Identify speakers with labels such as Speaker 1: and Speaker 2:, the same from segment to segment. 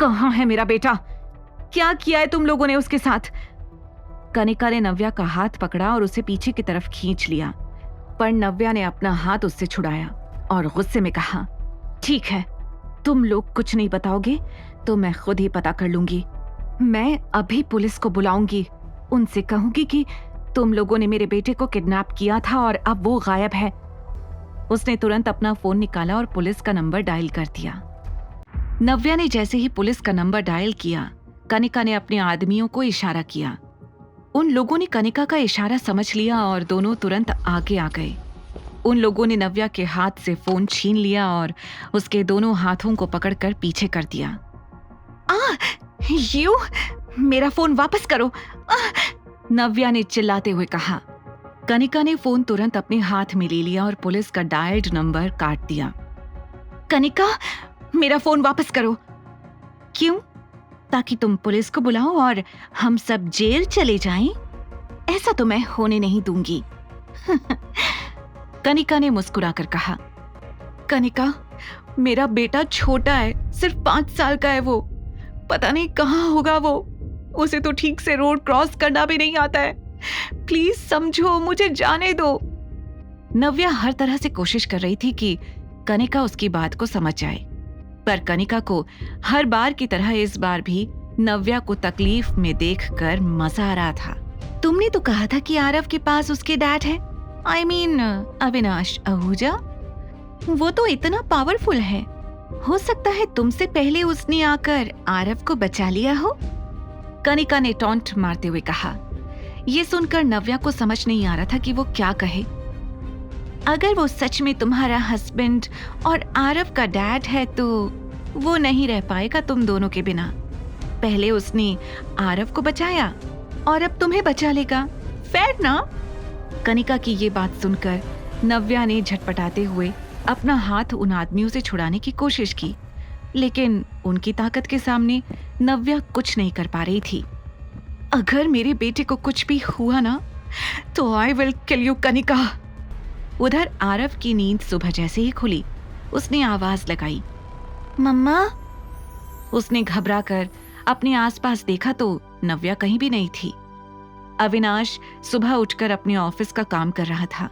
Speaker 1: कहाँ है मेरा बेटा? क्या किया है तुम लोगों ने उसके साथ? कनिका ने नव्या का हाथ पकड़ा और उसे पीछे की तरफ खींच लिया, पर नव्या ने अपना हाथ उससे छुड़ाया और गुस्से में कहा, ठीक है, तुम लोग कुछ नहीं बताओगे तो मैं खुद ही पता कर लूंगी। मैं अभी पुलिस को बुलाऊंगी, उनसे कहूंगी कि तुम लोगों ने मेरे बेटे को किडनैप किया था और अब वो गायब है। उसने तुरंत अपना फोन निकाला और पुलिस का नंबर डायल कर दिया। नव्या ने जैसे ही पुलिस का नंबर डायल किया, कनिका ने अपने आदमियों को इशारा किया। उन लोगों ने कनिका का इशारा समझ लिया और दोनों तुरंत आगे आ गए। उन लोगों ने नव्या के हाथ से फोन छीन लिया और उसके दोनों हाथों को पकड़कर पीछे कर दिया। यू, मेरा फोन वापस करो, नव्या ने चिल्लाते हुए कहा। कनिका ने फोन तुरंत अपने हाथ में ले लिया और पुलिस का डायल्ड नंबर काट दिया। कनिका, मेरा फोन वापस करो। क्यों? ताकि तुम पुलिस को बुलाओ और हम सब जेल चले जाएं? ऐसा तो मैं होने नहीं दूंगी। कनिका ने मुस्कुराकर कहा। कनिका, मेरा बेटा छोटा है, सिर्फ 5 साल का है वो। पता नहीं कहाँ होगा वो। उसे तो ठीक से रोड क्रॉस करना भी नहीं आता है। प्लीज समझो, मुझे जाने दो। नव्या हर तरह से कोशिश कर रही थी कि कनिका उसकी बात को समझ जाए, पर कनिका को हर बार की तरह इस बार भी नव्या को तकलीफ में देखकर मजा आ रहा था। तुमने तो कहा था कि आरव के पास उसके डैड है, I mean, अविनाश आहूजा। वो तो इतना पावरफुल है, हो सकता है तुमसे पहले उसने आकर आरव को बचा लिया हो। कनिका ने टॉन्ट मारते हुए कहा। ये सुनकर नव्या को समझ नहीं आ रहा था कि वो क्या कहे। अगर वो सच में तुम्हारा हस्बैंड और आरव का डैड है तो वो नहीं रह पाएगा तुम दोनों के बिना। पहले उसने आरव को बचाया और अब तुम्हें बचा लेगा, फेयर ना? कनिका की ये बात सुनकर नव्या ने झटपटाते हुए अपना हाथ उन आदमियों से छुड़ाने की कोशिश की, लेकिन उनकी ताकत के सामने नव्या कुछ नहीं कर पा रही थी। अगर मेरे बेटे को कुछ भी हुआ ना तो I will kill you Kanika. उधर आरव की नींद सुबह जैसे ही खुली, उसने आवाज लगाई, मम्मा। उसने घबराकर अपने आसपास देखा तो नव्या कहीं भी नहीं थी। अविनाश सुबह उठकर अपने ऑफिस का काम कर रहा था।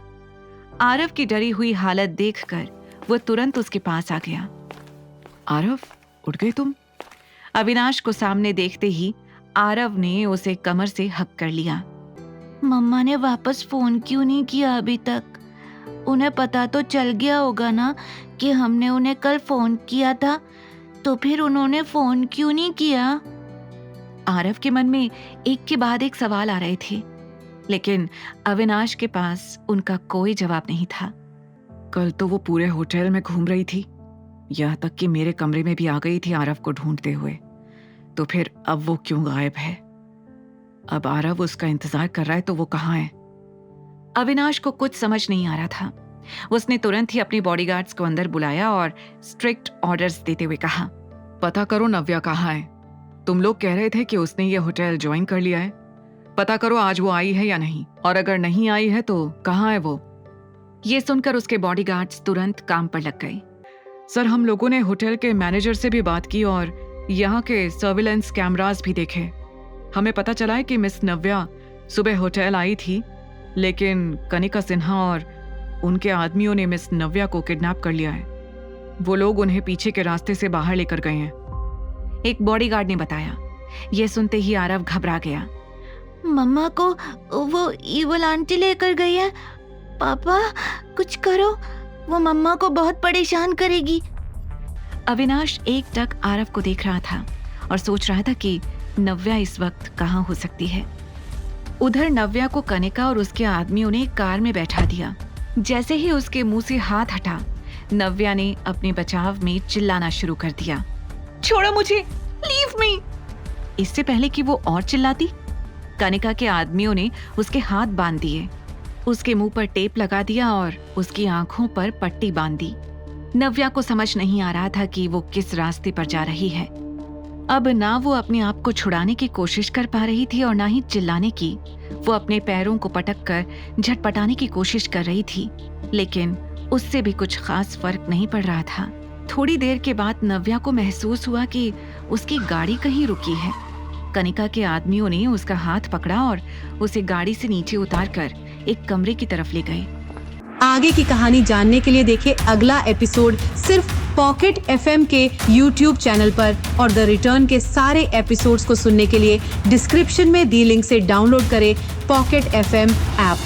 Speaker 1: आरव की डरी हुई हालत देखकर वो तुरंत उसके पास आ गया। आरव, उठ गए तुम? अविनाश को सामने देखते ही आरव ने उसे कमर से हक कर लिया। मम्मा ने वापस फोन क्यों नहीं किया अभी तक? उन्हें पता तो चल गया होगा ना कि हमने उन्हें कल फोन किया था, तो फिर उन्होंने फोन क्यों नहीं किया? आरव के मन में एक के बाद एक सवाल आ रहे थे, लेकिन अविनाश के पास उनका कोई जवाब नहीं था। कल तो वो पूरे होटल में घूम रही थी, यहाँ तक कि मेरे कमरे में भी आ गई थी आरव को ढूंढते हुए। तो फिर अब वो क्यों गायब है? अब आरव उसका इंतजार कर रहा है तो वो कहाँ है? अविनाश को कुछ समझ नहीं आ रहा था। उसने तुरंत ही अपने बॉडीगार्ड्स को अंदर बुलाया और स्ट्रिक्ट ऑर्डर्स देते हुए कहा, पता करो नव्या कहाँ है। तुम लोग कह रहे थे कि उसने ये होटल ज्वाइन कर लिया है। पता करो आज वो आई है या नहीं, और अगर नहीं आई है तो कहाँ है वो? ये सुनकर उसके बॉडीगार्ड्स तुरंत काम पर लग गए। सर, हम लोगों ने होटल के मैनेजर से भी बात की और यहाँ के सर्विलेंस कैमरास भी देखे। हमें पता चला है कि मिस नव्या सुबह होटल आई थी, लेकिन कनिका सिन्हा और उनके आदमियों ने मिस नव्या को किडनैप कर लिया है। वो लोग उन्हें पीछे के रास्ते से बाहर लेकर गए हैं, एक बॉडीगार्ड ने बताया। यह सुनते ही आरव घबरा गया। मम्मा को वो ईवल आंटी लेकर गई है। पापा, कुछ करो, वो मम्मा को बहुत परेशान करेगी। अविनाश एकटक आरव को देख रहा था और सोच रहा था कि नव्या इस वक्त कहाँ हो सकती है। उधर नव्या को कनिका और उसके आदमियों ने कार में बैठा दिया। जैसे ही उसके मुंह से हाथ हटा, नव्या ने अपने बचाव में चिल्लाना शुरू कर दिया, छोड़ो मुझे, लीव मी। इससे पहले कि वो और चिल्लाती, कनिका के आदमियों ने उसके हाथ बांध दिए, उसके मुंह पर टेप लगा दिया और उसकी आंखों पर पट्टी बांध दी। नव्या को समझ नहीं आ रहा था कि वो किस रास्ते पर जा रही है। अब ना वो अपने आप को छुड़ाने की कोशिश कर पा रही थी और ना ही चिल्लाने की। वो अपने पैरों को पटक कर झटपटाने की कोशिश कर रही थी, लेकिन उससे भी कुछ खास फर्क नहीं पड़ रहा था। थोड़ी देर के बाद नव्या को महसूस हुआ कि उसकी गाड़ी कहीं रुकी है। कनिका के आदमियों ने उसका हाथ पकड़ा और उसे गाड़ी से नीचे उतारकर एक कमरे की तरफ ले गए।
Speaker 2: आगे की कहानी जानने के लिए देखें अगला एपिसोड सिर्फ पॉकेट FM के YouTube चैनल पर, और द रिटर्न के सारे एपिसोड्स को सुनने के लिए डिस्क्रिप्शन में दी लिंक से डाउनलोड करें पॉकेट FM ऐप।